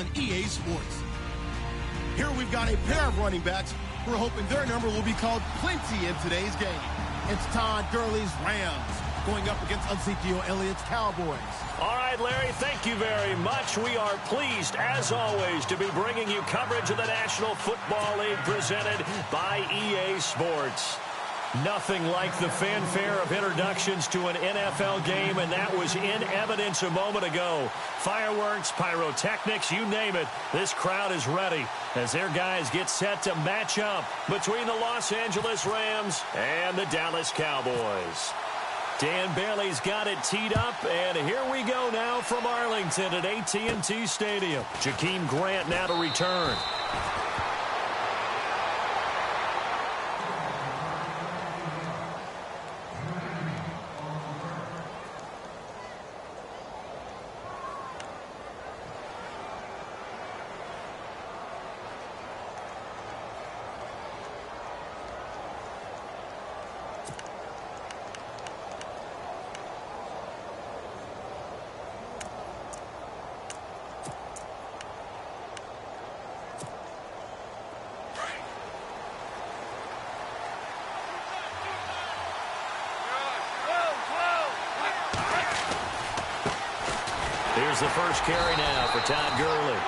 on EA Sports. Here we've got a pair of running backs. We're hoping their number will be called plenty in today's game. It's Todd Gurley's Rams going up against Ezekiel Elliott's Cowboys. All right, Larry, thank you very much. We are pleased, as always, to be bringing you coverage of the National Football League presented by EA Sports. Nothing like the fanfare of introductions to an NFL game, and that was in evidence a moment ago. Fireworks, pyrotechnics, you name it. This crowd is ready as their guys get set to match up between the Los Angeles Rams and the Dallas Cowboys. Dan Bailey's got it teed up, and here we go now from Arlington at AT&T Stadium. Jakeem Grant now to return. Here's the first carry now for Todd Gurley.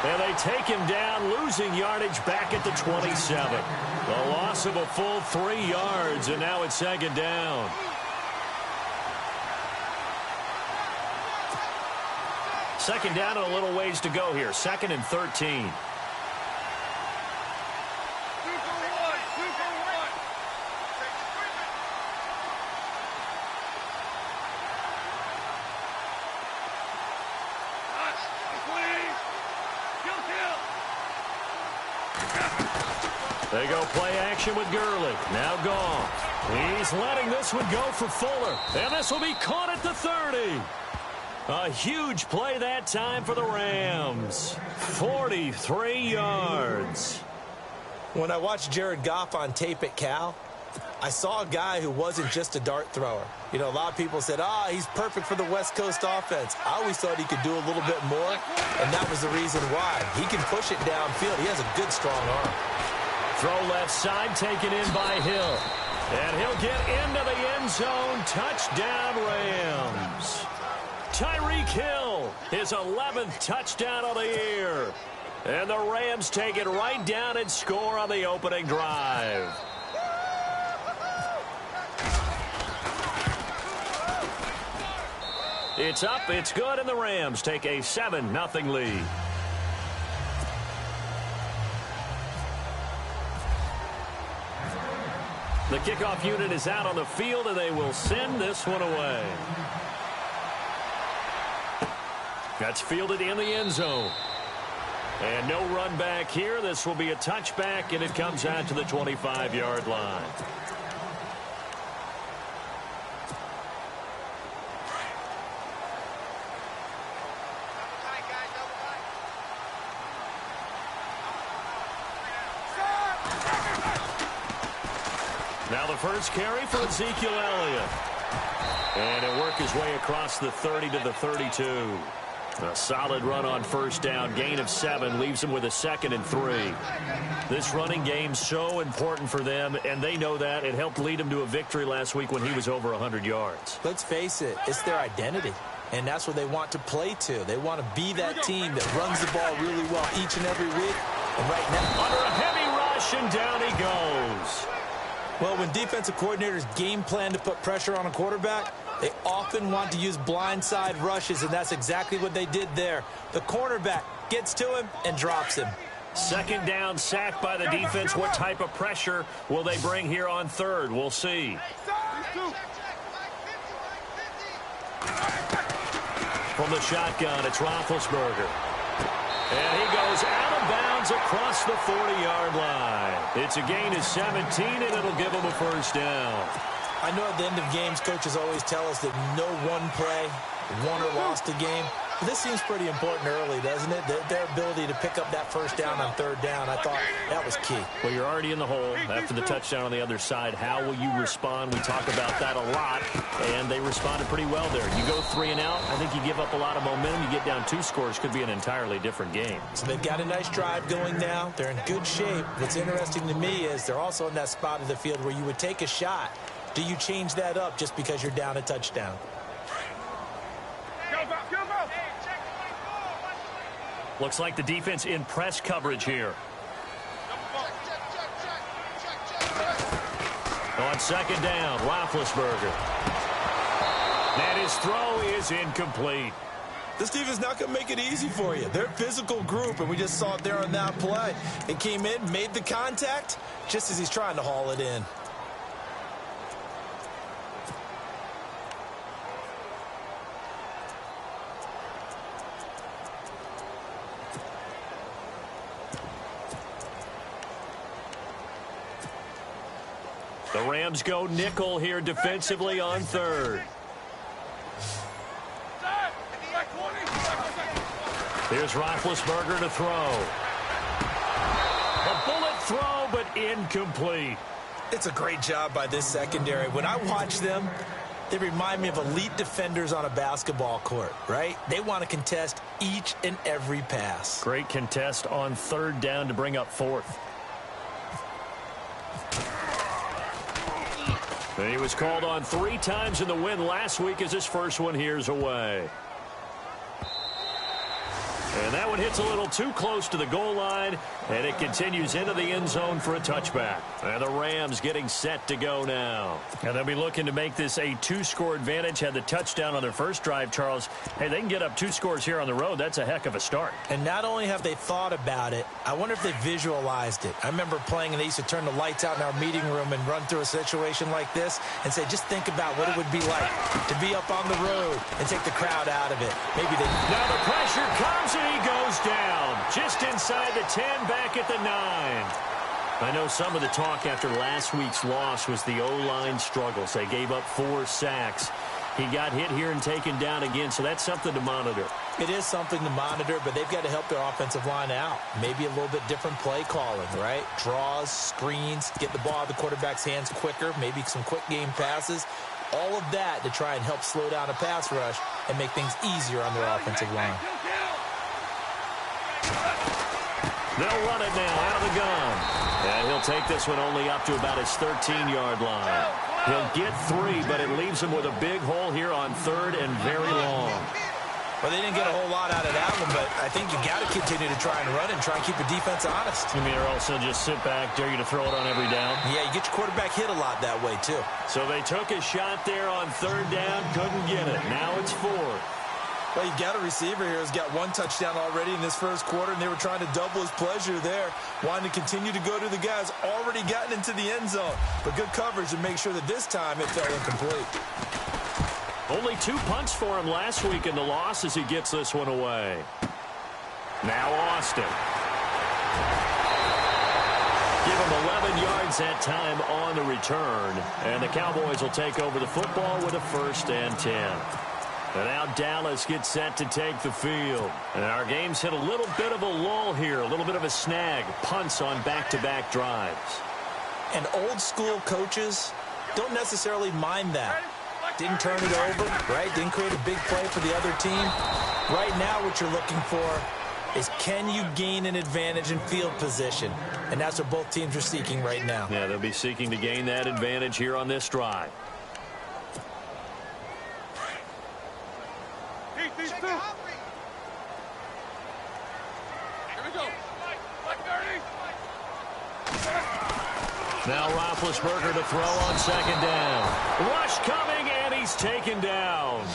And they take him down, losing yardage back at the 27. A loss of a full 3 yards, and now it's second down. Second down and a little ways to go here. 2nd and 13. They go play action with Gurley. Now gone. He's letting this one go for Fuller. And this will be caught at the 30. A huge play that time for the Rams. 43 yards. When I watched Jared Goff on tape at Cal, I saw a guy who wasn't just a dart thrower. You know, a lot of people said, he's perfect for the West Coast offense. I always thought he could do a little bit more, and that was the reason why. He can push it downfield. He has a good, strong arm. Throw left side, taken in by Hill. And he'll get into the end zone. Touchdown, Rams. Tyreek Hill, his 11th touchdown of the year. And the Rams take it right down and score on the opening drive. It's up, it's good, and the Rams take a 7-0 lead. The kickoff unit is out on the field, and they will send this one away. That's fielded in the end zone. And no run back here. This will be a touchback, and it comes out to the 25-yard line. Now the first carry for Ezekiel Elliott. And he'll work his way across the 30 to the 32. A solid run on first down. Gain of 7 leaves him with a 2nd and 3. This running game's so important for them, and they know that. It helped lead him to a victory last week when he was over 100 yards. Let's face it, it's their identity. And that's what they want to play to. They want to be that team that runs the ball really well each and every week. And right now, under a heavy rush, and down he goes. Well, when defensive coordinators game plan to put pressure on a quarterback, they often want to use blindside rushes, and that's exactly what they did there. The cornerback gets to him and drops him. Second down, sack by the defense. What type of pressure will they bring here on third? We'll see. From the shotgun, it's Roethlisberger. And he goes out of bounds across the 40-yard line. It's a gain of 17, and it'll give him a first down. I know at the end of games, coaches always tell us that no one play won or lost a game. This seems pretty important early, doesn't it? Their ability to pick up that first down on third down. I thought that was key. Well, you're already in the hole after the touchdown on the other side. How will you respond? We talk about that a lot, and they responded pretty well there. You go 3 and out, I think you give up a lot of momentum. You get down 2 scores, could be an entirely different game. So they've got a nice drive going now. They're in good shape. What's interesting to me is they're also in that spot of the field where you would take a shot. Do you change that up just because you're down a touchdown? Looks like the defense in press coverage here. On second down, Roethlisberger. And his throw is incomplete. This defense not going to make it easy for you. They're a physical group, and we just saw it there on that play. It came in, made the contact, just as he's trying to haul it in. The Rams go nickel here defensively on third. Here's Roethlisberger to throw. A bullet throw, but incomplete. It's a great job by this secondary. When I watch them, they remind me of elite defenders on a basketball court, right? They want to contest each and every pass. Great contest on third down to bring up fourth. He was called on 3 times in the win last week as his first one here's away. And that one hits a little too close to the goal line, and it continues into the end zone for a touchback. And the Rams getting set to go now. And they'll be looking to make this a 2-score advantage. Had the touchdown on their first drive, Charles. Hey, they can get up 2 scores here on the road. That's a heck of a start. And not only have they thought about it, I wonder if they visualized it. I remember playing, and they used to turn the lights out in our meeting room and run through a situation like this and say, just think about what it would be like to be up on the road and take the crowd out of it. Maybe they... Now the pressure comes, and he goes down just inside the 10, back at the 9. I know some of the talk after last week's loss was the O-line struggles. They gave up 4 sacks. He got hit here and taken down again, so that's something to monitor. It is something to monitor, but they've got to help their offensive line out. Maybe a little bit different play calling, right? Draws, screens, get the ball out of the quarterback's hands quicker, maybe some quick game passes. All of that to try and help slow down a pass rush and make things easier on their offensive line. They'll run it now out of the gun. And he'll take this one only up to about his 13-yard line. He'll get 3, but it leaves him with a big hole here on third and very long. Well, they didn't get a whole lot out of that one, but I think you got to continue to try and run and try and keep the defense honest. You mean, or also just sit back, dare you to throw it on every down? Yeah, you get your quarterback hit a lot that way, too. So they took a shot there on third down, couldn't get it. Now it's 4. Well, you've got a receiver here who's got 1 touchdown already in this first quarter, and they were trying to double his pleasure there, wanting to continue to go to the guys already gotten into the end zone. But good coverage to make sure that this time it fell incomplete. Only 2 punts for him last week in the loss as he gets this one away. Now Austin. Give him 11 yards that time on the return. And the Cowboys will take over the football with a 1st and 10. And now Dallas gets set to take the field. And our game's hit a little bit of a lull here, a little bit of a snag. Punts on back-to-back drives. And old-school coaches don't necessarily mind that. Didn't turn it over, right? Didn't create a big play for the other team. Right now what you're looking for is can you gain an advantage in field position? And that's what both teams are seeking right now. Yeah, they'll be seeking to gain that advantage here on this drive. Now Roethlisberger to throw on second down. Rush coming, and he's taken down.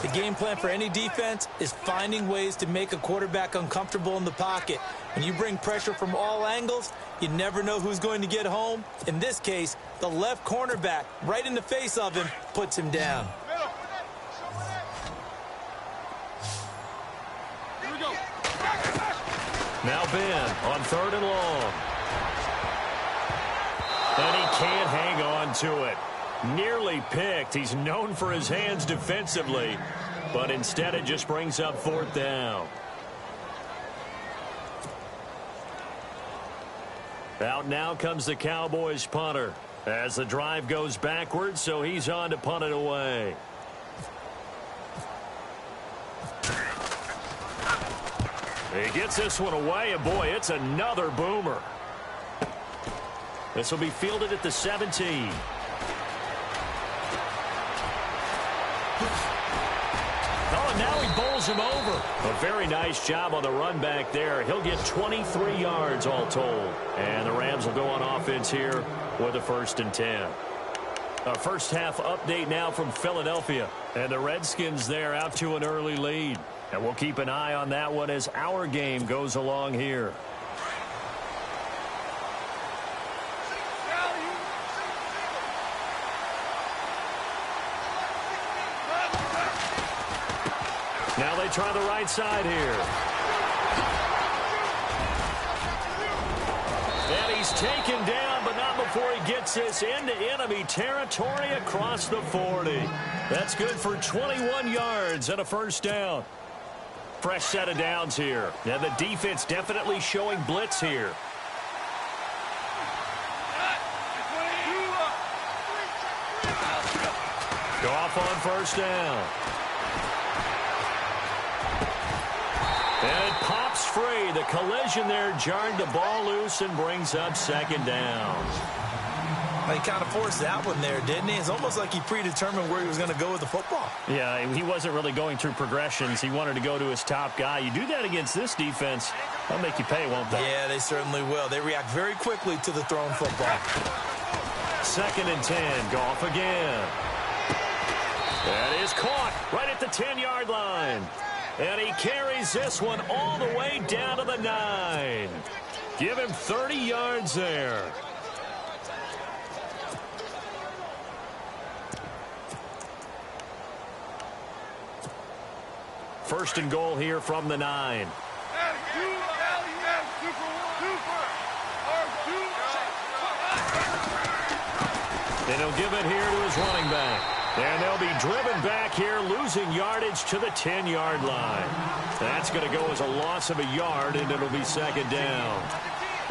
The game plan for any defense is finding ways to make a quarterback uncomfortable in the pocket. When you bring pressure from all angles, you never know who's going to get home. In this case, the left cornerback, right in the face of him, puts him down. Now Ben on 3rd and long. And he can't hang on to it. Nearly picked. He's known for his hands defensively, but instead it just brings up 4th down. Out now comes the Cowboys punter as the drive goes backwards, so he's on to punt it away. He gets this one away, and boy, it's another boomer. This will be fielded at the 17. Oh, and now he bowls him over. A very nice job on the run back there. He'll get 23 yards all told. And the Rams will go on offense here with a 1st and 10. A first half update now from Philadelphia. And the Redskins there out to an early lead. And we'll keep an eye on that one as our game goes along here. Now they try the right side here. And he's taken down, but not before he gets this into enemy territory across the 40. That's good for 21 yards and a 1st down. Fresh set of downs here. Now the defense definitely showing blitz here. Goff on 1st down. And it pops free. The collision there jarred the ball loose and brings up 2nd down. He kind of forced that one there, didn't he? It's almost like he predetermined where he was going to go with the football. Yeah, he wasn't really going through progressions. He wanted to go to his top guy. You do that against this defense, they'll make you pay, won't they? Yeah, they certainly will. They react very quickly to the thrown football. 2nd and 10. Goff again. That is caught right at the 10-yard line. And he carries this one all the way down to the 9. Give him 30 yards there. First and goal here from the 9. And he'll give it here to his running back. And they'll be driven back here, losing yardage to the 10-yard line. That's going to go as a loss of a yard, and it'll be 2nd down.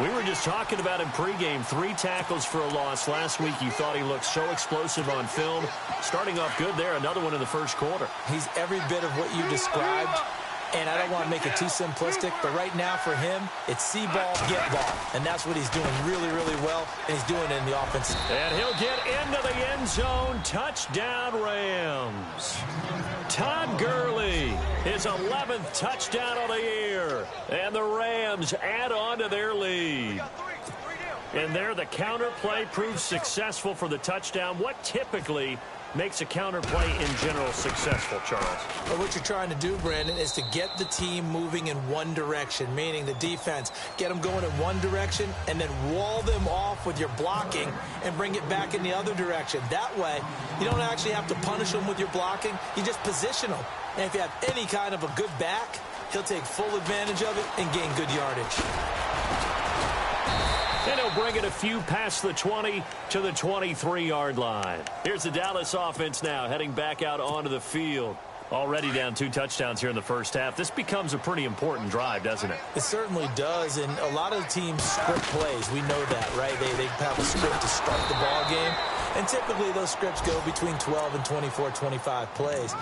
We were just talking about him pregame. 3 tackles for a loss. Last week you thought he looked so explosive on film. Starting off good there. Another one in the 1st quarter. He's every bit of what you described. And I don't want to make it too simplistic, but right now for him, it's see ball, get ball. And that's what he's doing really, really well, and he's doing it in the offense. And he'll get into the end zone. Touchdown, Rams. Todd Gurley, his 11th touchdown of the year. And the Rams add on to their lead. And there, the counter play proves successful for the touchdown. What typically makes a counter play in general successful, Charles? Well, what you're trying to do, Brandon, is to get the team moving in one direction, meaning the defense, get them going in one direction and then wall them off with your blocking and bring it back in the other direction. That way, you don't actually have to punish them with your blocking. You just position them. And if you have any kind of a good back, he'll take full advantage of it and gain good yardage. And he'll bring it a few past the 20 to the 23-yard line. Here's the Dallas offense now heading back out onto the field. Already down 2 touchdowns here in the first half. This becomes a pretty important drive, doesn't it? It certainly does, and a lot of the teams script plays. We know that, right? They have a script to start the ball game, and typically those scripts go between 12 and 24, 25 plays.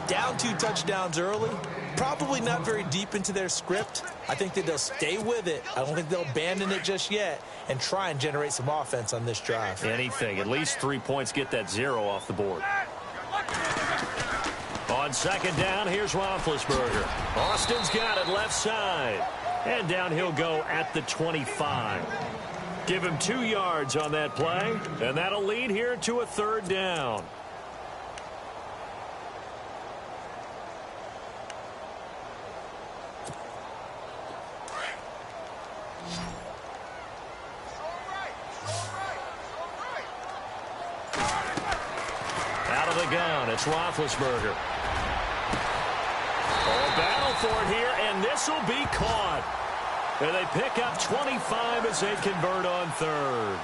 Down 2 touchdowns early, probably not very deep into their script. I think that they'll stay with it. I don't think they'll abandon it just yet and try and generate some offense on this drive. Anything. At least 3 points, get that 0 off the board. On 2nd down, here's Roethlisberger. Austin's got it left side. And down he'll go at the 25. Give him 2 yards on that play, and that'll lead here to a 3rd down. Out of the gun, it's Roethlisberger. Oh, battle for it here, and this will be caught. And they pick up 25 as they convert on 3rd.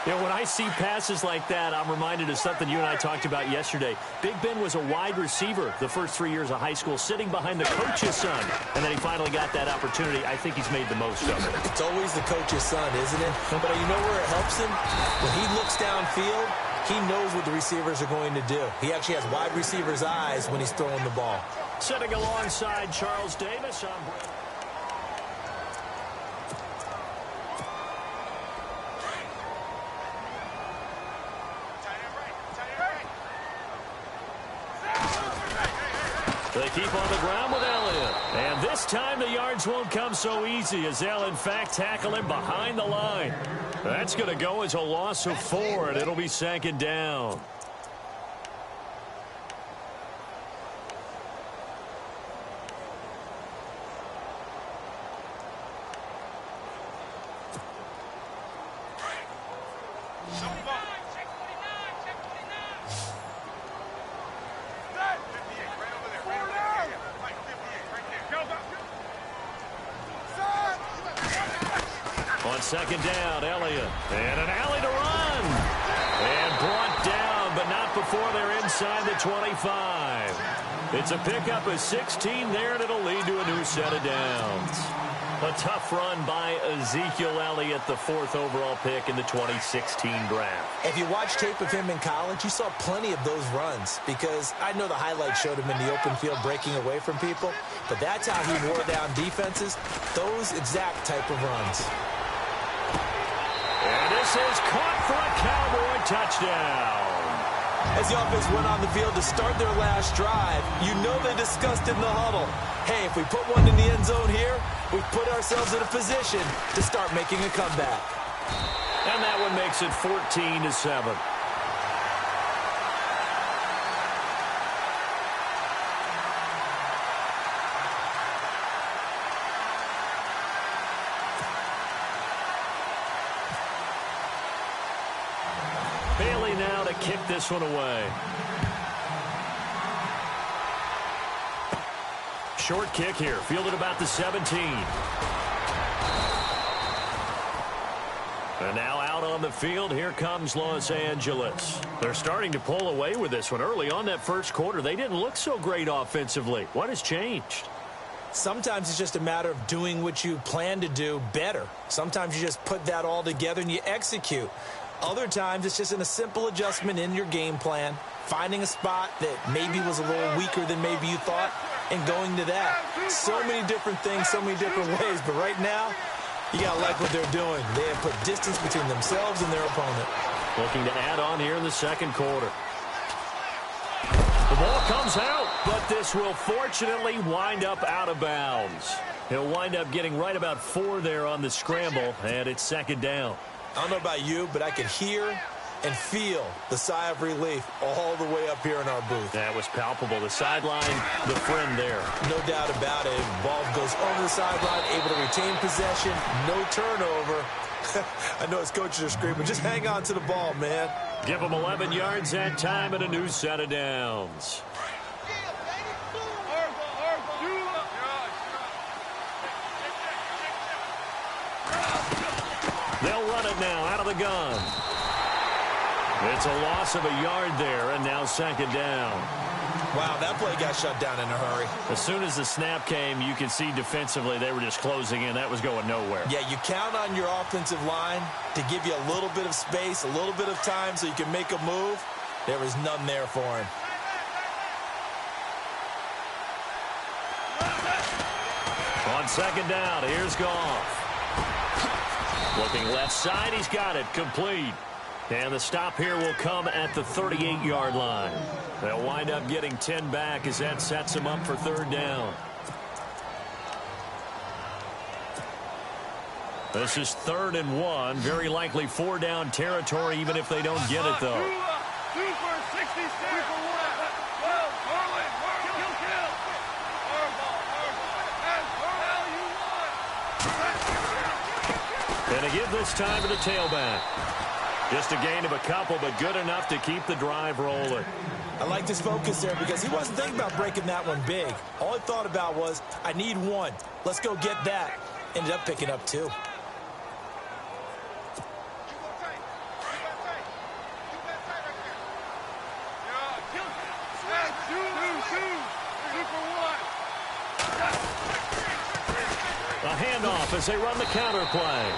You know, when I see passes like that, I'm reminded of something you and I talked about yesterday. Big Ben was a wide receiver the first 3 years of high school, sitting behind the coach's son. And then he finally got that opportunity. I think he's made the most of it. It's always the coach's son, isn't it? But you know where it helps him? When he looks downfield, he knows what the receivers are going to do. He actually has wide receivers' eyes when he's throwing the ball. Sitting alongside Charles Davis, they keep on the ground with Elliott. And this time the yards won't come so easy as they'll, in fact, tackle him behind the line. That's going to go as a loss of 4, and it'll be 2nd down. On 2nd down, Elliott. And an alley to run. And brought down, but not before they're inside the 25. It's a pickup of 16 there, and it'll lead to a new set of downs. A tough run by Ezekiel Elliott, the 4th overall pick in the 2016 draft. If you watch tape of him in college, you saw plenty of those runs because I know the highlights showed him in the open field breaking away from people, but that's how he wore down defenses, those exact type of runs. And this is caught for a Cowboy touchdown. As the offense went on the field to start their last drive, you know they discussed in the huddle, hey, if we put one in the end zone here, we put ourselves in a position to start making a comeback. And that one makes it 14-7. Bailey now to kick this one away. Short kick here, fielded about the 17. And now out on the field, here comes Los Angeles. They're starting to pull away with this one. Early on that first quarter, they didn't look so great offensively. What has changed? Sometimes it's just a matter of doing what you plan to do better. Sometimes you just put that all together and you execute. Other times it's just a simple adjustment in your game plan, finding a spot that maybe was a little weaker than maybe you thought, and going to that. So many different things, so many different ways, but right now, you got to like what they're doing. They have put distance between themselves and their opponent. Looking to add on here in the second quarter. The ball comes out, but this will fortunately wind up out of bounds. He'll wind up getting right about 4 there on the scramble, and it's 2nd down. I don't know about you, but I could hear and feel the sigh of relief all the way up here in our booth. That was palpable. The sideline, the friend there. No doubt about it. Ball goes over the sideline, able to retain possession, no turnover. I know his coaches are screaming, just hang on to the ball, man. Give him 11 yards that time and a new set of downs. They'll run it now out of the gun. It's a loss of a yard there, and now 2nd down. Wow, that play got shut down in a hurry. As soon as the snap came, you can see defensively they were just closing in. That was going nowhere. Yeah, you count on your offensive line to give you a little bit of space, a little bit of time so you can make a move. There was none there for him. On 2nd down, here's Goff. Looking left side, he's got it, complete. And the stop here will come at the 38-yard line. They'll wind up getting 10 back as that sets them up for 3rd down. This is 3rd and 1. Very likely 4-down territory, even if they don't get it, though. And a give this time to the tailback. Just a gain of a couple, but good enough to keep the drive rolling. I liked his focus there because he wasn't thinking about breaking that one big. All he thought about was, I need 1. Let's go get that. Ended up picking up 2. A handoff as they run the counter play.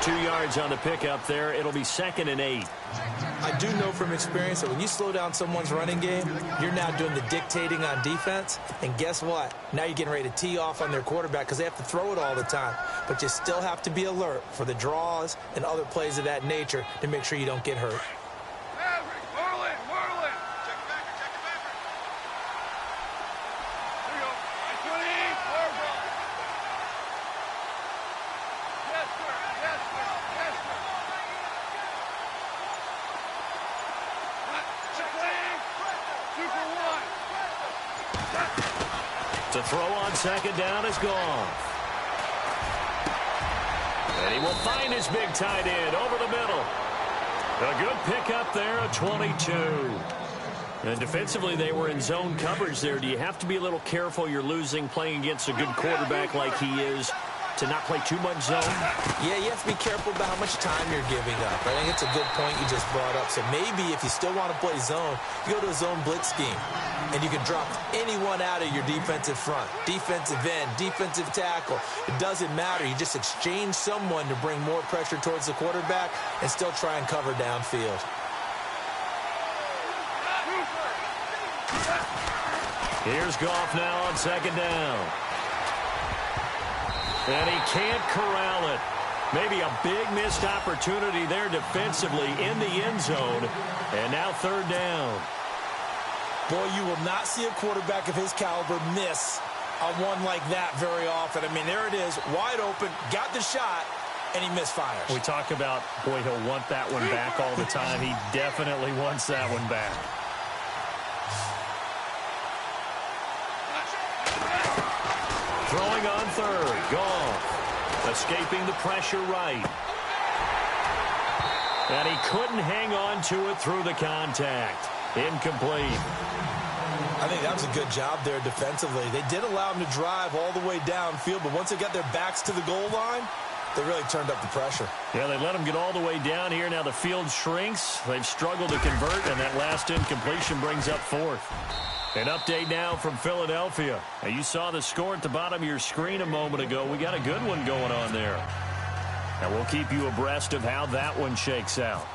2 yards on the pickup there. It'll be 2nd and 8. I do know from experience that when you slow down someone's running game, you're now doing the dictating on defense. And guess what? Now you're getting ready to tee off on their quarterback because they have to throw it all the time. But you still have to be alert for the draws and other plays of that nature to make sure you don't get hurt. To throw on 2nd down is gone. And he will find his big tight end over the middle. A good pickup there, a 22. And defensively, they were in zone coverage there. Do you have to be a little careful? You're losing playing against a good quarterback like he is to not play too much zone? Yeah, you have to be careful about how much time you're giving up. I think it's a good point you just brought up. So maybe if you still want to play zone, you go to a zone blitz scheme. And you can drop anyone out of your defensive front. Defensive end, defensive tackle. It doesn't matter. You just exchange someone to bring more pressure towards the quarterback and still try and cover downfield. Here's Goff now on 2nd down. And he can't corral it. Maybe a big missed opportunity there defensively in the end zone. And now 3rd down. Boy, you will not see a quarterback of his caliber miss on one like that very often. I mean, there it is, wide open, got the shot, and he misfires. We talk about, boy, he'll want that one back all the time. He definitely wants that one back. Throwing on 3rd, Goff. Escaping the pressure right. And he couldn't hang on to it through the contact. Incomplete. I think that was a good job there defensively. They did allow him to drive all the way downfield, but once they got their backs to the goal line, they really turned up the pressure. Yeah, they let him get all the way down here. Now the field shrinks. They've struggled to convert, and that last incompletion brings up 4th. An update now from Philadelphia. Now, you saw the score at the bottom of your screen a moment ago. We got a good one going on there. And we'll keep you abreast of how that one shakes out.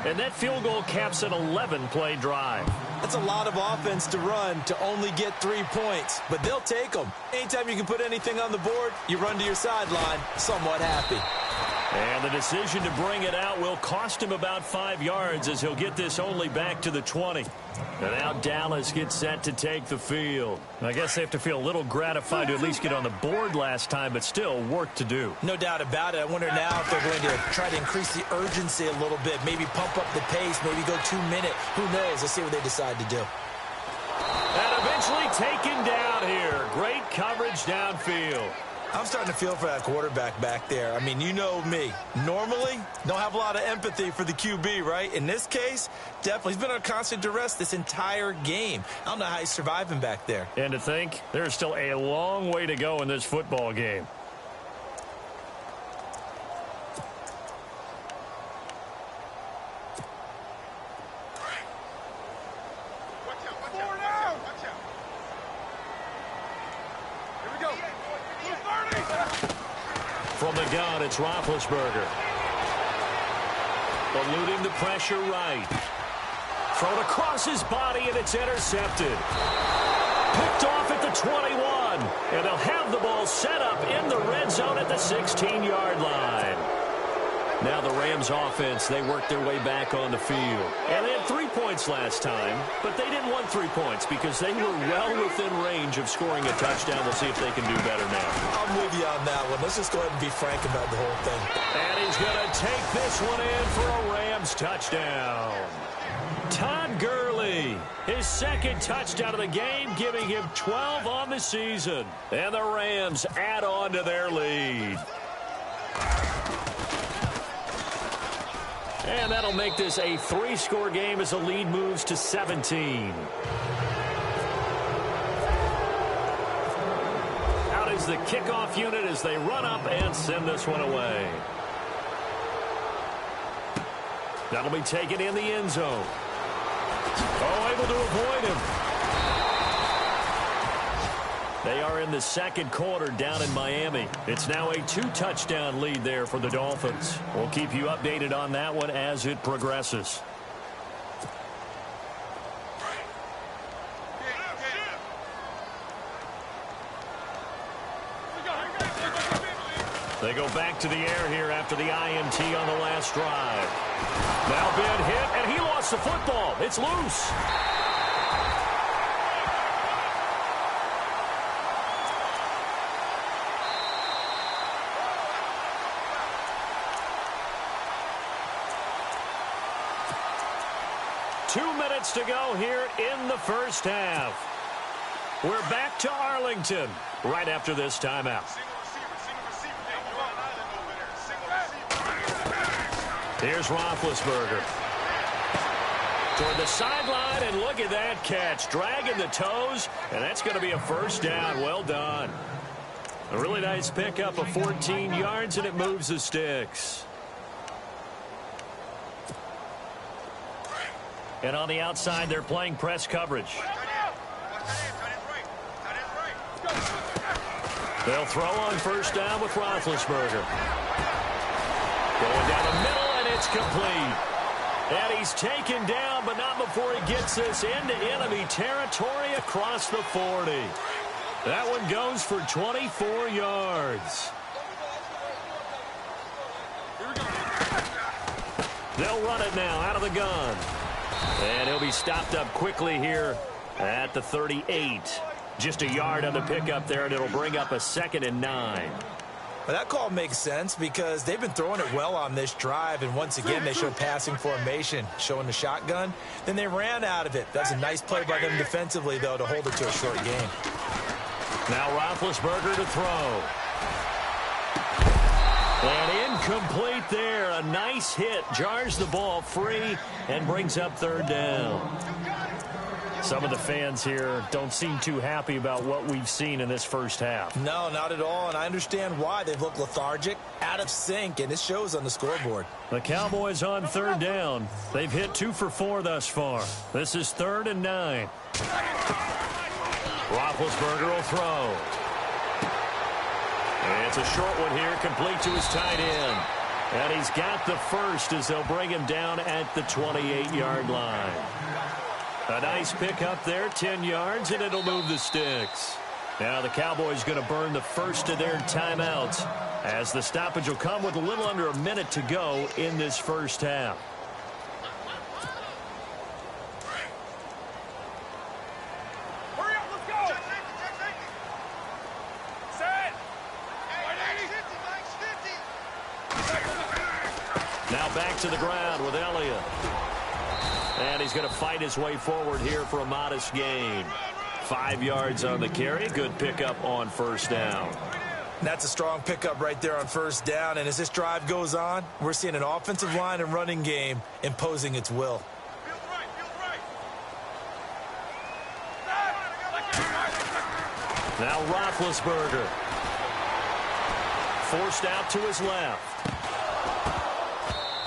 And that field goal caps an 11-play drive. That's a lot of offense to run to only get 3 points, but they'll take them. Anytime you can put anything on the board, you run to your sideline somewhat happy. And the decision to bring it out will cost him about 5 yards as he'll get this only back to the 20. And now Dallas gets set to take the field. I guess they have to feel a little gratified to at least get on the board last time, but still work to do. No doubt about it. I wonder now if they're going to try to increase the urgency a little bit, maybe pump up the pace, maybe go 2 minute. Who knows? Let's see what they decide to do. And eventually taken down here. Great coverage downfield. I'm starting to feel for that quarterback back there. I mean, you know me. Normally, don't have a lot of empathy for the QB, right? In this case, definitely. He's been under constant duress this entire game. I don't know how he's surviving back there. And to think, there's still a long way to go in this football game. From the gun, it's Roethlisberger. Eluding the pressure right. Thrown across his body, and it's intercepted. Picked off at the 21. And they'll have the ball set up in the red zone at the 16-yard line. Now the Rams offense, they worked their way back on the field. And they had 3 points last time, but they didn't want 3 points because they were well within range of scoring a touchdown. We'll see if they can do better now. I'm with you on that one. Let's just go ahead and be frank about the whole thing. And he's going to take this one in for a Rams touchdown. Todd Gurley, his 2nd touchdown of the game, giving him 12 on the season. And the Rams add on to their lead. And that'll make this a 3-score game as the lead moves to 17. Out is the kickoff unit as they run up and send this one away. That'll be taken in the end zone. Oh, able to avoid him. They are in the second quarter down in Miami. It's now a 2-touchdown lead there for the Dolphins. We'll keep you updated on that one as it progresses. They go back to the air here after the INT on the last drive. Now Ben hit, and he lost the football. It's loose. To go here in the first half. We're back to Arlington right after this timeout. Here's Roethlisberger. Toward the sideline, and look at that catch. Dragging the toes, and that's going to be a first down. Well done. A really nice pickup of 14 yards, and it moves the sticks. And on the outside, they're playing press coverage. They'll throw on first down with Roethlisberger. Going down the middle, and it's complete. And he's taken down, but not before he gets this into enemy territory across the 40. That one goes for 24 yards. They'll run it now out of the gun. And he'll be stopped up quickly here at the 38. Just a yard on the pickup there, and it'll bring up a 2nd and 9. Well, that call makes sense because they've been throwing it well on this drive, and once again they showed passing formation, showing the shotgun. Then they ran out of it. That's a nice play by them defensively, though, to hold it to a short game. Now Roethlisberger to throw. And incomplete there. A nice hit. Jars the ball free and brings up 3rd down. Some of the fans here don't seem too happy about what we've seen in this first half. No, not at all, and I understand why. They've looked lethargic, out of sync, and it shows on the scoreboard. The Cowboys on 3rd down. They've hit 2 for 4 thus far. This is 3rd and 9. Roethlisberger will throw. And it's a short one here, complete to his tight end. And he's got the first as they'll bring him down at the 28-yard line. A nice pickup there, 10 yards, and it'll move the sticks. Now the Cowboys going to burn the first of their timeouts as the stoppage will come with a little under a minute to go in this first half. Now back to the ground with Elliott. And he's going to fight his way forward here for a modest gain. 5 yards on the carry. Good pickup on first down. That's a strong pickup right there on first down. And as this drive goes on, we're seeing an offensive line and running game imposing its will. Now Roethlisberger. Forced out to his left.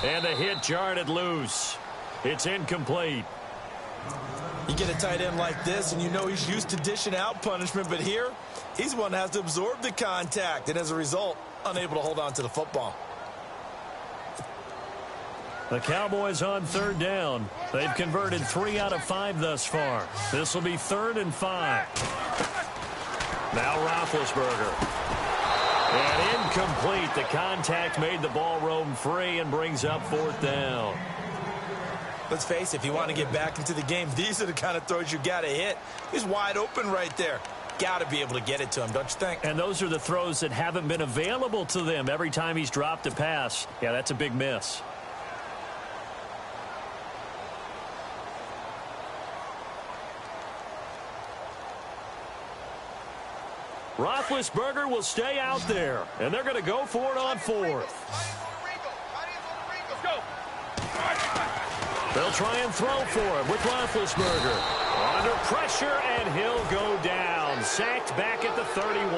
And the hit jarred it loose. It's incomplete. You get a tight end like this, and you know he's used to dishing out punishment, but here, he's one that has to absorb the contact, and as a result, unable to hold on to the football. The Cowboys on 3rd down. They've converted 3 out of 5 thus far. This will be 3rd and 5. Now Roethlisberger. And incomplete. The contact made the ball roam free and brings up 4th down. Let's face it, if you want to get back into the game, these are the kind of throws you got to hit. He's wide open right there. Got to be able to get it to him, don't you think? And those are the throws that haven't been available to them every time he's dropped a pass. Yeah, that's a big miss. Roethlisberger will stay out there, and they're going to go for it on 4th. They'll try and throw for it with Roethlisberger. Under pressure, and he'll go down. Sacked back at the 31.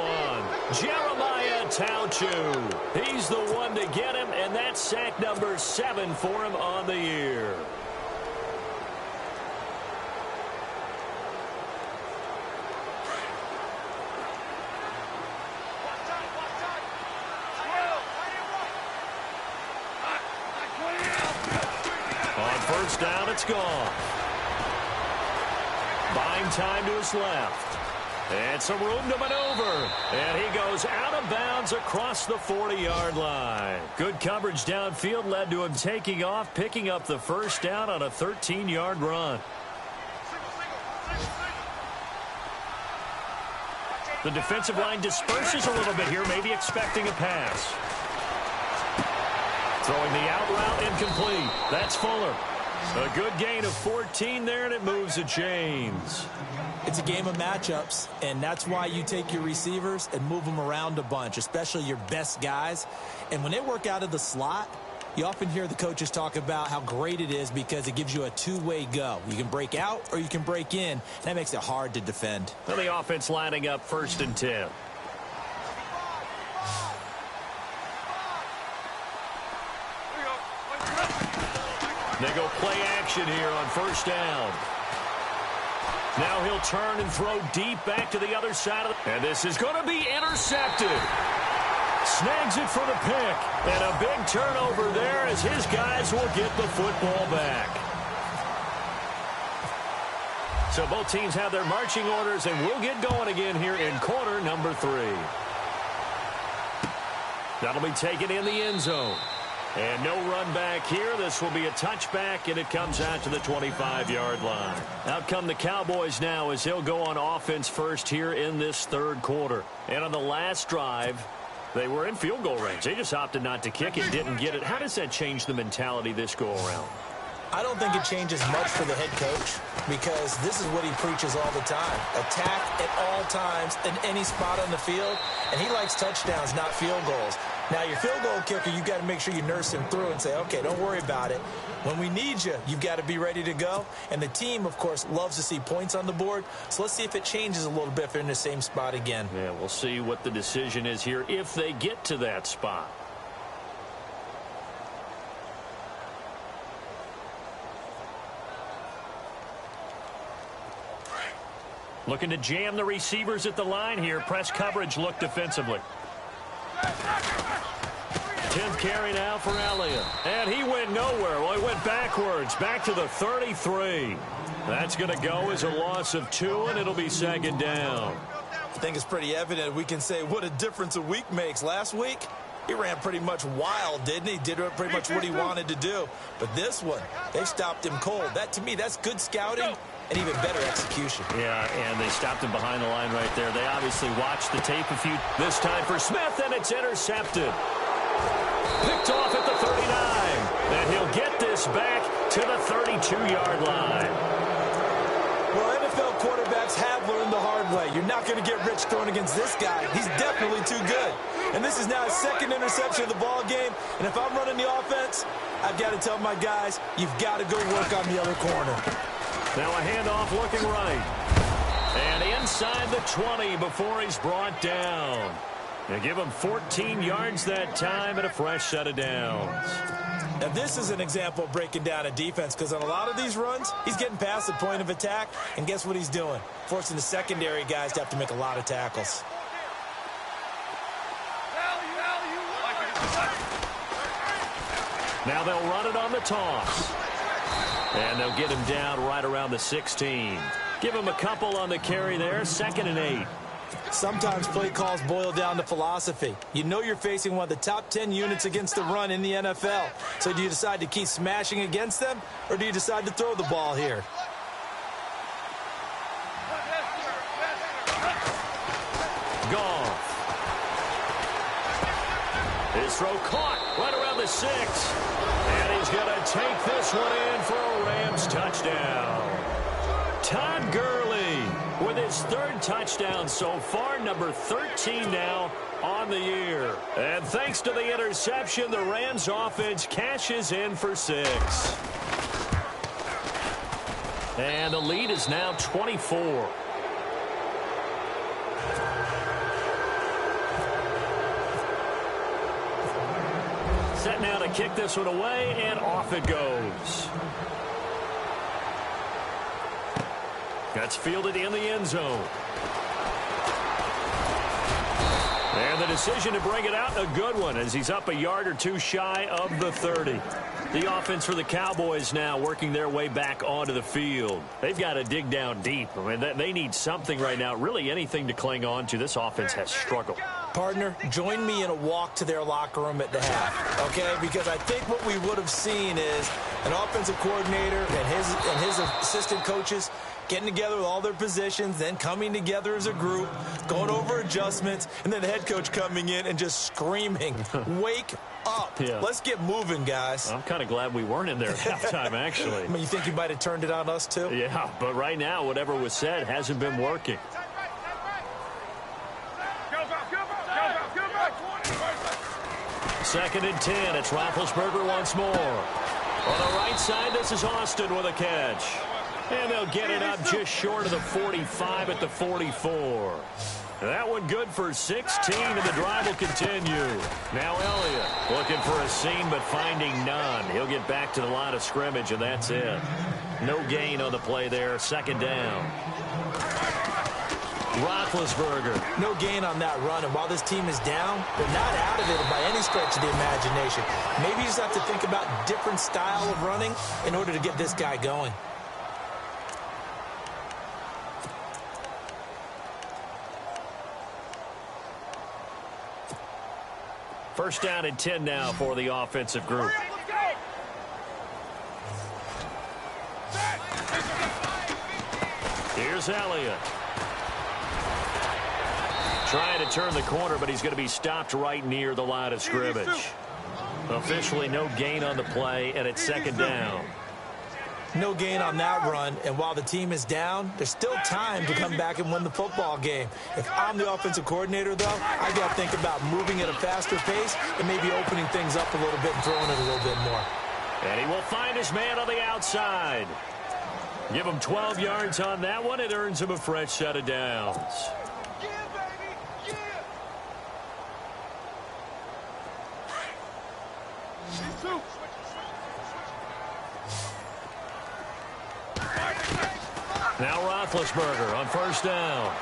Jeremiah Tauchu. He's the one to get him, and that's sack number 7 for him on the year. down, it's gone. Buying time to his left. And some room to maneuver. And he goes out of bounds across the 40-yard line. Good coverage downfield led to him taking off, picking up the first down on a 13-yard run. The defensive line disperses a little bit here, maybe expecting a pass. Throwing the out route incomplete. That's Fuller. A good gain of 14 there, and it moves the chains. It's a game of matchups, and that's why you take your receivers and move them around a bunch, especially your best guys. And when they work out of the slot, you often hear the coaches talk about how great it is because it gives you a two-way go. You can break out or you can break in. That makes it hard to defend. Well, the offense lining up 1st and 10. They go play action here on 1st down. Now he'll turn and throw deep back to the other side of the... And this is going to be intercepted. Snags it for the pick. And a big turnover there as his guys will get the football back. So both teams have their marching orders, and we'll get going again here in quarter number 3. That'll be taken in the end zone. And no run back here. This will be a touchback, and it comes out to the 25-yard line. Out come the Cowboys now as they'll go on offense first here in this 3rd quarter. And on the last drive, they were in field goal range. They just opted not to kick it, didn't get it. How does that change the mentality this go-around? I don't think it changes much for the head coach because this is what he preaches all the time. Attack at all times in any spot on the field, and he likes touchdowns, not field goals. Now, your field goal kicker, you've got to make sure you nurse him through and say, okay, don't worry about it. When we need you, you've got to be ready to go. And the team, of course, loves to see points on the board. So let's see if it changes a little bit if they're in the same spot again. Yeah, we'll see what the decision is here if they get to that spot. Looking to jam the receivers at the line here. Press coverage look defensively. 10th carry now for Elliott. And he went nowhere. Well, he went backwards, back to the 33. That's going to go as a loss of 2, and it'll be 2nd down. I think it's pretty evident. We can say what a difference a week makes. Last week, he ran pretty much wild, didn't he? Did pretty much what he wanted to do. But this one, they stopped him cold. That, to me, that's good scouting and even better execution. Yeah, and they stopped him behind the line right there. They obviously watched the tape a few. This time for Smith, and it's intercepted. Picked off at the 39. And he'll get this back to the 32-yard line. Well, NFL quarterbacks have learned the hard way. You're not going to get rich throwing against this guy. He's definitely too good. And this is now his 2nd interception of the ball game. And if I'm running the offense, I've got to tell my guys, you've got to go work on the other corner. Now a handoff looking right. And inside the 20 before he's brought down. They give him 14 yards that time and a fresh set of downs. Now this is an example of breaking down a defense because on a lot of these runs, he's getting past the point of attack. And guess what he's doing? Forcing the secondary guys to have to make a lot of tackles. Now they'll run it on the toss. And they'll get him down right around the 16. Give him a couple on the carry there. 2nd and 8. Sometimes play calls boil down to philosophy. You know you're facing one of the top 10 units against the run in the NFL. So do you decide to keep smashing against them, or do you decide to throw the ball here? Goff. His throw caught right around the 6. And he's going to take this one in for a Rams touchdown. Todd Gurley with his 3rd touchdown so far, number 13 now on the year. And thanks to the interception, the Rams offense cashes in for 6. And the lead is now 24. Set now to kick this one away, and off it goes. That's fielded in the end zone. And the decision to bring it out, a good one, as he's up a yard or two shy of the 30. The offense for the Cowboys now working their way back onto the field. They've got to dig down deep. I mean, they need something right now, really anything to cling on to. This offense has struggled. Partner, join me in a walk to their locker room at the half, okay? Because I think what we would have seen is an offensive coordinator and his assistant coaches getting together with all their positions, then coming together as a group, going over adjustments, and then the head coach coming in and just screaming, wake up. Yeah. Let's get moving, guys. I'm kind of glad we weren't in there at halftime, actually. I mean, you think you might have turned it on us, too? Yeah, but right now, whatever was said hasn't been working. Second and 10. It's Roethlisberger once more. On the right side, this is Austin with a catch. And they'll get it up just short of the 45 at the 44. That one good for 16, and the drive will continue. Now Elliott looking for a seam, but finding none. He'll get back to the line of scrimmage, and that's it. No gain on the play there. Second down. Roethlisberger. No gain on that run, and while this team is down, they're not out of it by any stretch of the imagination. Maybe you just have to think about different style of running in order to get this guy going. First down and 10 now for the offensive group. Here's Elliott. Trying to turn the corner, but he's going to be stopped right near the line of scrimmage. Officially no gain on the play, and it's second down. No gain on that run, and while the team is down, there's still time to come back and win the football game. If I'm the offensive coordinator, though, I got to think about moving at a faster pace and maybe opening things up a little bit and throwing it a little bit more. And he will find his man on the outside. Give him 12 yards on that one. It earns him a fresh set of downs. Now Roethlisberger on first down.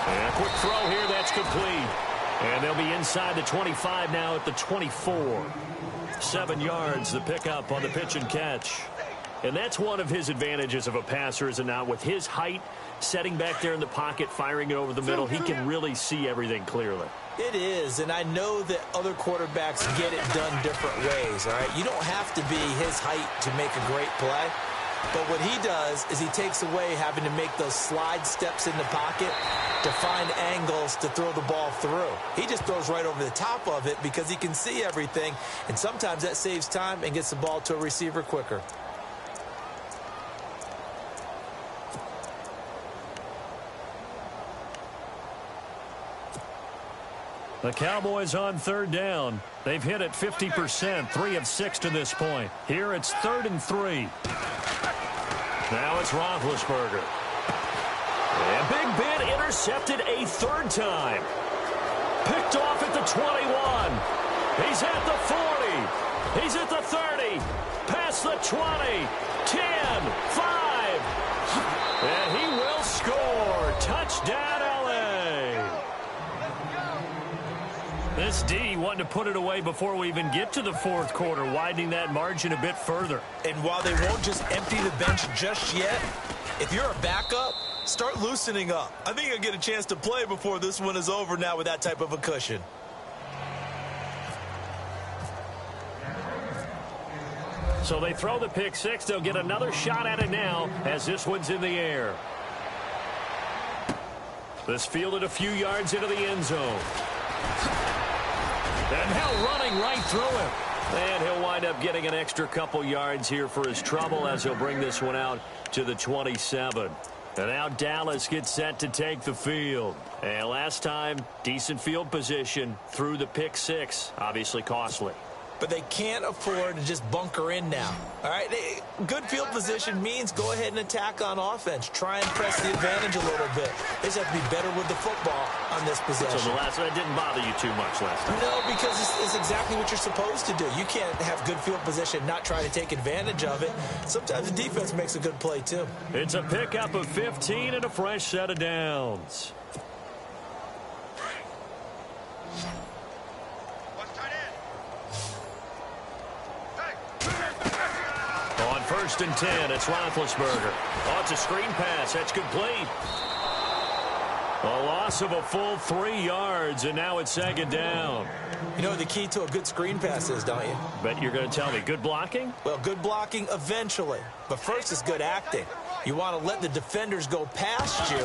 And a quick throw here, that's complete. And they'll be inside the 25 now at the 24. 7 yards, the pickup on the pitch and catch. And that's one of his advantages of a passer, is it not? With his height, setting back there in the pocket, firing it over the middle, he can really see everything clearly. It is, and I know that other quarterbacks get it done different ways, all right? You don't have to be his height to make a great play. But what he does is he takes away having to make those slide steps in the pocket to find angles to throw the ball through. He just throws right over the top of it because he can see everything, and sometimes that saves time and gets the ball to a receiver quicker. The Cowboys on third down. They've hit it 50%, 3 of 6 to this point. Here it's 3rd and 3. Now it's Roethlisberger. And Big Ben intercepted a third time. Picked off at the 21. He's at the 40. He's at the 30. Past the 20. 10, 5. And he will score. Touchdown, L.A. This D wanting to put it away before we even get to the fourth quarter, widening that margin a bit further. And while they won't just empty the bench just yet, if you're a backup, start loosening up. I think you'll get a chance to play before this one is over now with that type of a cushion. So they throw the pick six. They'll get another shot at it now as this one's in the air. This fielded a few yards into the end zone. And now running right through him. And he'll wind up getting an extra couple yards here for his trouble as he'll bring this one out to the 27. And now Dallas gets set to take the field. And last time, decent field position through the pick six. Obviously costly. But they can't afford to just bunker in now. All right, good field position means go ahead and attack on offense. Try and press the advantage a little bit. They just have to be better with the football on this possession. So the last one didn't bother you too much last time? No, because it's exactly what you're supposed to do. You can't have good field position and not try to take advantage of it. Sometimes the defense makes a good play, too. It's a pickup of 15 and a fresh set of downs. 1st and 10. It's Roethlisberger. Oh, it's a screen pass. That's complete. A loss of a full 3 yards, and now it's 2nd down. You know what the key to a good screen pass is, don't you? Bet you're going to tell me. Good blocking? Well, good blocking eventually. But first is good acting. You want to let the defenders go past you,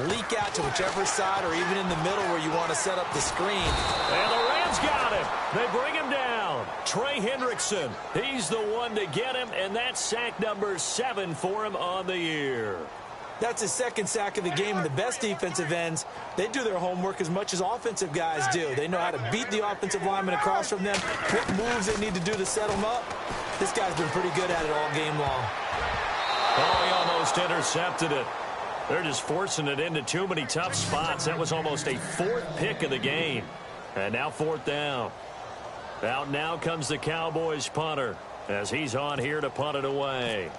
leak out to whichever side or even in the middle where you want to set up the screen. And the Rams got him. They bring him down. Trey Hendrickson, he's the one to get him, and that's sack number 7 for him on the year. That's his 2nd sack of the game, and the best defensive ends, they do their homework as much as offensive guys do. They know how to beat the offensive lineman across from them, what moves they need to do to set them up. This guy's been pretty good at it all game long. Oh, he almost intercepted it. They're just forcing it into too many tough spots. That was almost a 4th pick of the game. And now 4th down. Out now comes the Cowboys punter as he's on here to punt it away.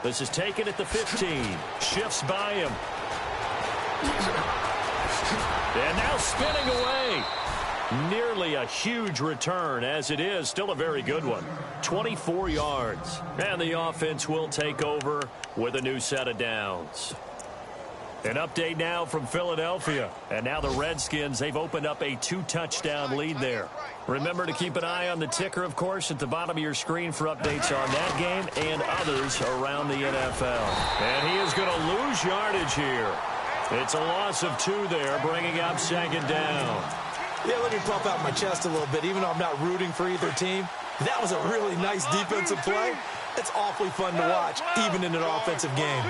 This is taken at the 15. Shifts by him. And now spinning away. Nearly a huge return, as it is still a very good one. 24 yards. And the offense will take over with a new set of downs. An update now from Philadelphia. And now the Redskins, they've opened up a 2-touchdown lead there. Remember to keep an eye on the ticker, of course, at the bottom of your screen for updates on that game and others around the NFL. And he is going to lose yardage here. It's a loss of 2 there, bringing up 2nd down. Yeah, let me puff out my chest a little bit, even though I'm not rooting for either team. That was a really nice defensive play. It's awfully fun to watch, even in an offensive game.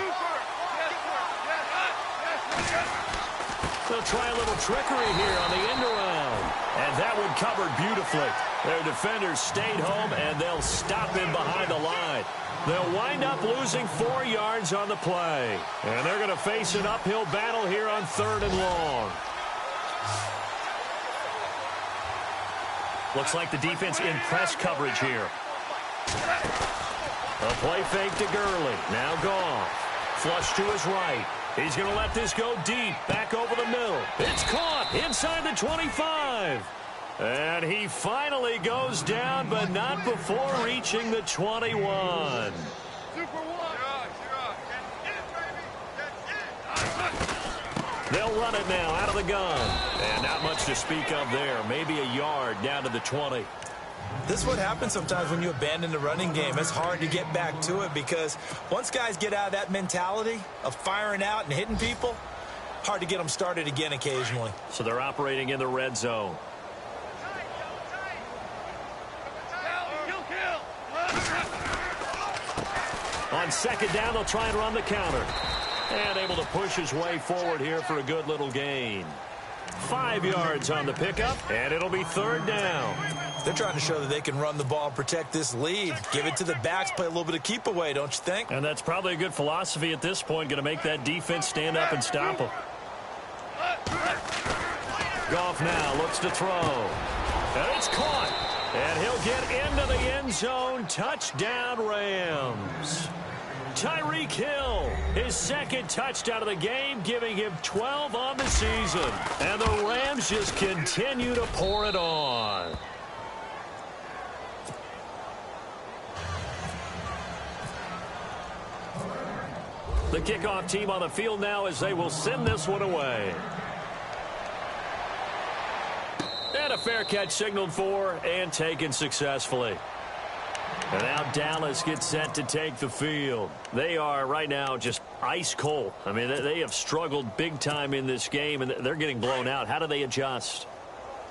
They'll try a little trickery here on the end around. And that one covered beautifully. Their defenders stayed home, and they'll stop him behind the line. They'll wind up losing 4 yards on the play. And they're going to face an uphill battle here on 3rd and long. Looks like the defense in press coverage here. A play fake to Gurley. Now Goff. Flush to his right. He's going to let this go deep. Back over the middle. It's caught inside the 25. And he finally goes down, but not before reaching the 21. They'll run it now out of the gun. And not much to speak of there. Maybe a yard down to the 20. This is what happens sometimes when you abandon the running game. It's hard to get back to it because once guys get out of that mentality of firing out and hitting people, hard to get them started again occasionally. So they're operating in the red zone. On 2nd down, they'll try and run the counter. And able to push his way forward here for a good little gain. 5 yards on the pickup, and it'll be 3rd down. They're trying to show that they can run the ball and protect this lead. Give it to the backs, play a little bit of keep away, don't you think? And that's probably a good philosophy at this point, going to make that defense stand up and stop them. Goff now looks to throw. And it's caught. And he'll get into the end zone. Touchdown, Rams. Tyreek Hill, his 2nd touchdown of the game, giving him 12 on the season. And the Rams just continue to pour it on. The kickoff team on the field now as they will send this one away. And a fair catch signaled for and taken successfully. And now Dallas gets set to take the field. They are right now just ice cold. I mean, they have struggled big time in this game, and they're getting blown out. How do they adjust?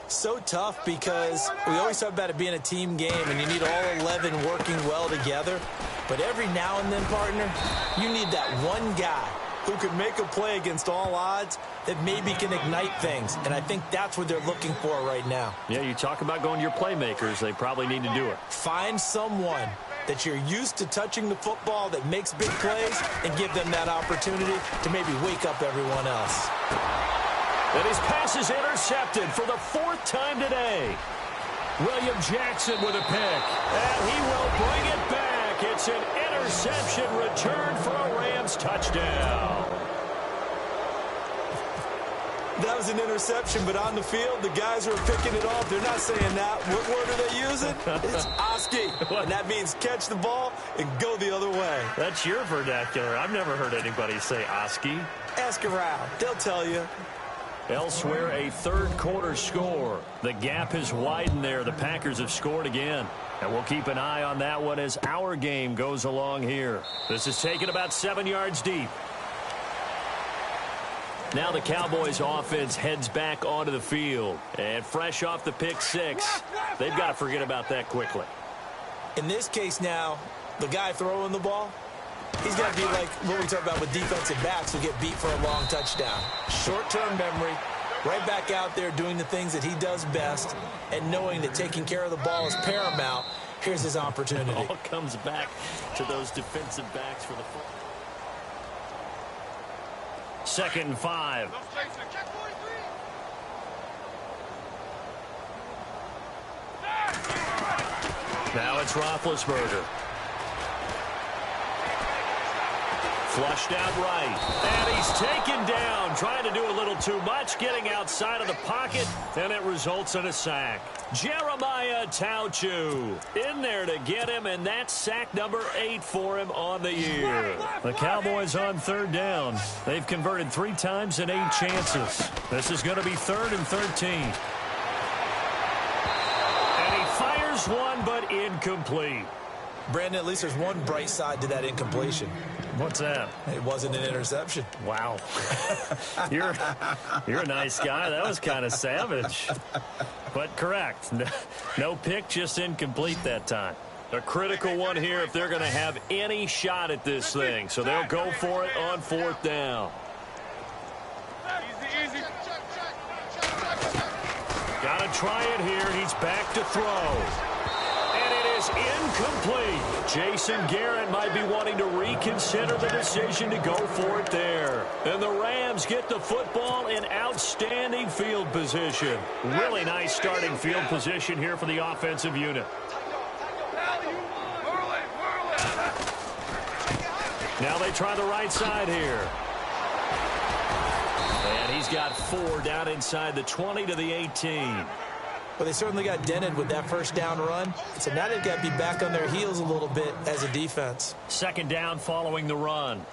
So tough because we always talk about it being a team game, and you need all 11 working well together. But every now and then, partner, you need that one guy who can make a play against all odds that maybe can ignite things. And I think that's what they're looking for right now. Yeah, you talk about going to your playmakers. They probably need to do it. Find someone that you're used to touching the football that makes big plays and give them that opportunity to maybe wake up everyone else. And his pass is intercepted for the 4th time today. William Jackson with a pick. And he will bring it back. It's an interception return for a Rams touchdown. That was an interception, but on the field, the guys who are picking it off, they're not saying that. What word are they using? It's Oski, and that means catch the ball and go the other way. That's your vernacular. I've never heard anybody say Oski. Ask around. They'll tell you. Elsewhere, a third-quarter score. The gap has widened there. The Packers have scored again. And we'll keep an eye on that one as our game goes along here. This is taken about 7 yards deep. Now the Cowboys offense heads back onto the field. And fresh off the pick six, they've got to forget about that quickly. In this case now, the guy throwing the ball, he's got to be like what we talk about with defensive backs who get beat for a long touchdown. Short-term memory, right back out there doing the things that he does best, and knowing that taking care of the ball is paramount. Here's his opportunity. It all comes back to those defensive backs for the football. 2nd and 5. Now it's Roethlisberger. Flushed out right. And he's taken down, trying to do a little too much, getting outside of the pocket, and it results in a sack. Jeremiah Tauchu in there to get him, and that's sack number 8 for him on the year. The Cowboys on 3rd down. They've converted 3 times in 8 chances. This is going to be 3rd and 13. And he fires one, but incomplete. Brandon, at least there's one bright side to that incompletion. What's that? It wasn't an interception. Wow. You're a nice guy. That was kind of savage. But correct. No pick, just incomplete that time. A critical one here if they're going to have any shot at this thing. So they'll go for it on 4th down. Got to try it here. He's back to throw. Incomplete. Jason Garrett might be wanting to reconsider the decision to go for it there. And the Rams get the football in outstanding field position. Really nice starting field position here for the offensive unit. Now they try the right side here. And he's got 4 down inside the 20 to the 18. Well, they certainly got dented with that first down run. So now they've got to be back on their heels a little bit as a defense. 2nd down following the run.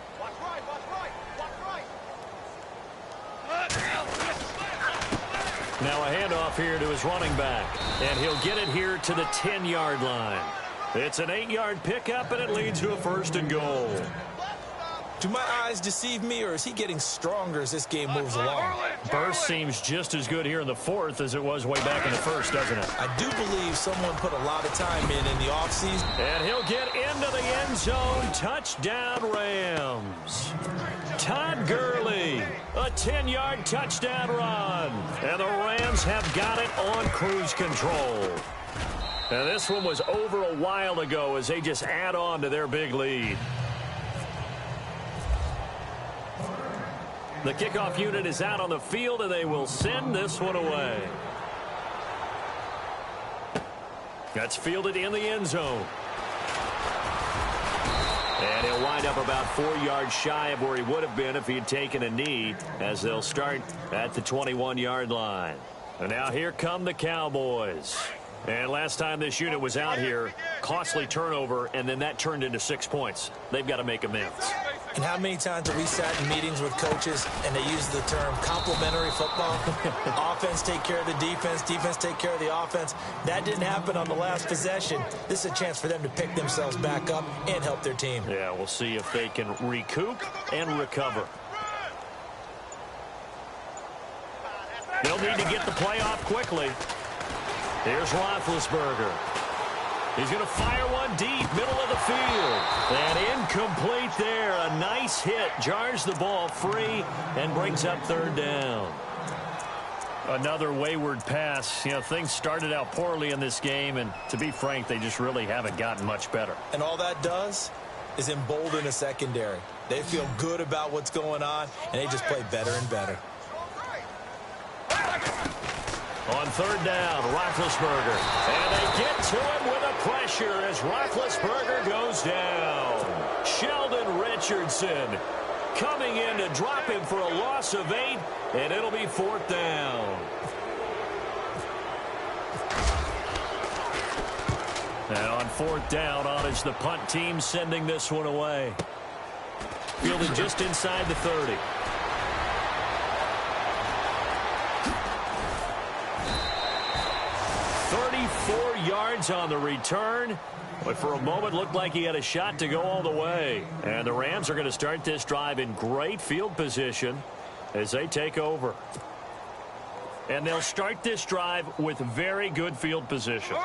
Now a handoff here to his running back. And he'll get it here to the 10-yard line. It's an 8-yard pickup, and it leads to a 1st and goal. Do my eyes deceive me, or is he getting stronger as this game moves along? Burst seems just as good here in the 4th as it was way back in the 1st, doesn't it? I do believe someone put a lot of time in the offseason. And he'll get into the end zone. Touchdown, Rams. Todd Gurley, a 10-yard touchdown run. And the Rams have got it on cruise control. And this one was over a while ago as they just add on to their big lead. The kickoff unit is out on the field, and they will send this one away. That's fielded in the end zone. And he'll wind up about 4 yards shy of where he would have been if he had taken a knee, as they'll start at the 21-yard line. And now here come the Cowboys. And last time this unit was out here, costly turnover, and then that turned into 6 points. They've got to make amends. And how many times have we sat in meetings with coaches and they use the term complementary football? Offense take care of the defense, defense take care of the offense. That didn't happen on the last possession. This is a chance for them to pick themselves back up and help their team. Yeah, we'll see if they can recoup and recover. They'll need to get the play off quickly. Here's Roethlisberger. He's going to fire one deep, middle of the field. And incomplete there. A nice hit. Jars the ball free and brings up 3rd down. Another wayward pass. You know, things started out poorly in this game, and to be frank, they just really haven't gotten much better. And all that does is embolden a secondary. They feel good about what's going on, and they just play better and better. On 3rd down, Roethlisberger. And they get to him with a pressure as Roethlisberger goes down. Sheldon Richardson coming in to drop him for a loss of 8, and it'll be 4th down. And on 4th down, on is the punt team sending this one away. Fielded just inside the 30. Yards on the return, but for a moment looked like he had a shot to go all the way. And the Rams are going to start this drive in great field position as they take over. And they'll start this drive with very good field position.